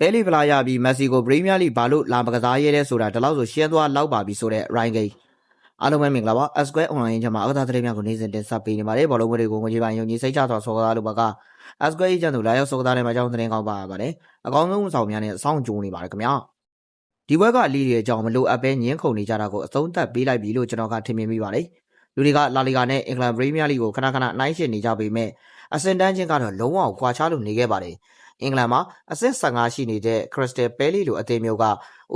Belly ဖလားရပြီး Messi ကို Premier League ဘာလို့လာမကစားရဲလဲဆိုတာဒီလောက်ဆိုရှင်းသွားလောက်ပါပြီဆိုတဲ့ Ryan Gay အားလုံးပဲမင်္ဂလာပါ Square Online ချမှာအကစားသတင်းများကိုနေ့စဉ်တင်ဆက်ပေးနေပါတယ်ဘောလုံးတွေကိုငွေကြီးပိုင်းယုံကြည်စိတ်ချစွာဆော်ကားလို့ဘက Square အေဂျင့်တို့လာရောက်ဆော်ကားတဲ့မှာအကြောင်းသတင်းကောင်းပါပါတယ်အကောင်းဆုံးအဆောင်များနဲ့အဆောင်ကြိုးနေပါတယ်ခင်ဗျာဒီဘက်ကလီတွေအကြောင်းမလို့အပဲညင်းခုန်နေကြတာကိုအဆုံးသတ်ပေးလိုက်ပြီလို့ကျွန်တော်ကထင်မြင်မိပါတယ်လူတွေကလာလီဂါနဲ့အင်္ဂလန် Premier League ကိုခဏခဏနှိုင်းယှဉ်နေကြပေမဲ့အဆင့်တန်းချင်းကတော့လုံးဝကွာခြားလို့နေခဲ့ပါတယ်အင်္ဂလန်မှာအဆင့်15ရှိနေတဲ့ Crystal Palace လိုအသင်းမျိုးကဥ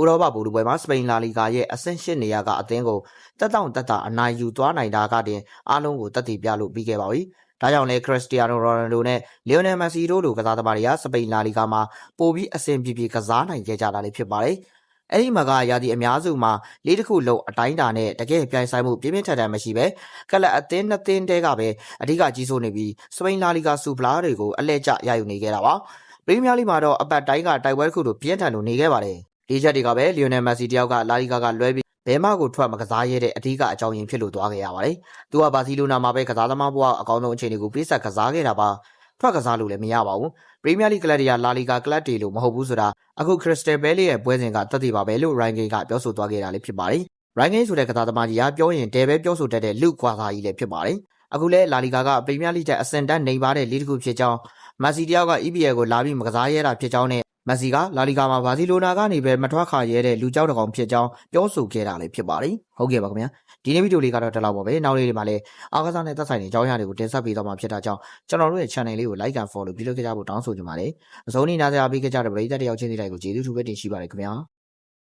ရောပဗိုလ်လုပွဲမှာစပိန်လာလီဂါရဲ့အဆင့်8နေရာကအသင်းကိုတက်တောင့်တက်တာအနိုင်ယူသွားနိုင်တာကတင်အားလုံးကိုတက်တည်ပြလို့ပြီးခဲ့ပါပြီ။ဒါကြောင့်လဲ Cristiano Ronaldo နဲ့ Lionel Messi တို့လိုကစားသမားတွေကစပိန်လာလီဂါမှာပိုပြီးအဆင်ပြေပြေကစားနိုင်ခဲ့ကြတာလည်းဖြစ်ပါတယ်။အဲ့ဒီမှာကရာသီအများစုမှာလေးတစ်ခုလုံးအတိုင်းတာနဲ့တကယ်ပြိုင်ဆိုင်မှုပြင်းပြင်းထန်ထန်မရှိပဲကလပ်အသင်းနှစ်သင်းတဲကပဲအဓိကကြီးစိုးနေပြီးစပိန်လာလီဂါစူပလာတွေကိုအလဲကျရယူနေခဲ့တာပါ။ပရီးမီးယားလိမှာတော့အပတ်တိုင်းကတိုက်ပွဲတစ်ခုလိုပြင်းထန်လို့နေခဲ့ပါတယ်။ဒီချက်တွေကပဲလီယိုနယ်မက်ဆီတယောက်ကလာလီဂါကလွဲပြီးဘယ်မှကိုထွက်မကစားရတဲ့အဓိကအကြောင်းရင်းဖြစ်လို့သွားခဲ့ရပါတယ်။သူကဘာစီလိုနာမှာပဲကစားသမားဘဝအကောင်းဆုံးအခြေအနေကိုပြည့်စက်ကစားခဲ့တာပါ။ထွက်ကစားလို့လည်းမရပါဘူး။ပရီးမီးယားလိကလပ်တွေကလာလီဂါကလပ်တွေလို့မဟုတ်ဘူးဆိုတာအခုခရစ္စတယ်ဘဲလီရဲ့ပွဲစဉ်ကသက်သေပါပဲလို့ရိုင်းဂိန်းကပြောဆိုသွားခဲ့တာလည်းဖြစ်ပါတယ်။ရိုင်းဂိန်းဆိုတဲ့ကစားသမားကြီးကပြောရင်တဲပဲပြောဆိုတတ်တဲ့လူကွာသားကြီးလည်းဖြစ်ပါတယ်။အခုလဲလာလီဂါကပရီးမီးယားလိတဲ့အဆင့်တန်းနေပါတဲ့လိတစ်ခုဖြစ်ကြောင်းမက်ဆီတယောက်က EPL ကိုလာပြီးမကစားရဲတာဖြစ်ကြောင်းနဲ့မက်ဆီကလာလီဂါမှာဘာစီလိုနာကနေပဲမထွက်ခါရဲတဲ့လူကြောက်တကောင်ဖြစ်ကြောင်းပြောဆိုခဲ့တာလည်းဖြစ်ပါတယ်။ဟုတ်ကဲ့ပါခင်ဗျာ။ဒီနေ့ဗီဒီယိုလေးကတော့ဒီလောက်ပါပဲ။နောက်လေးတွေမှာလည်းအားကစားနဲ့သက်ဆိုင်တဲ့အကြောင်းအရာတွေကိုတင်ဆက်ပေးသွားမှာဖြစ်တာကြောင့်ကျွန်တော်တို့ရဲ့ channel လေးကို like and follow ပြုလုပ်ခဲ့ကြဖို့တောင်းဆိုချင်ပါတယ်။အစိုးရနားစရာပေးခဲ့ကြတဲ့ပရိသတ်တယောက်ချင်းစီတိုင်းကိုကျေးဇူးထူးပဲတင်ရှိပါတယ်ခင်ဗျာ။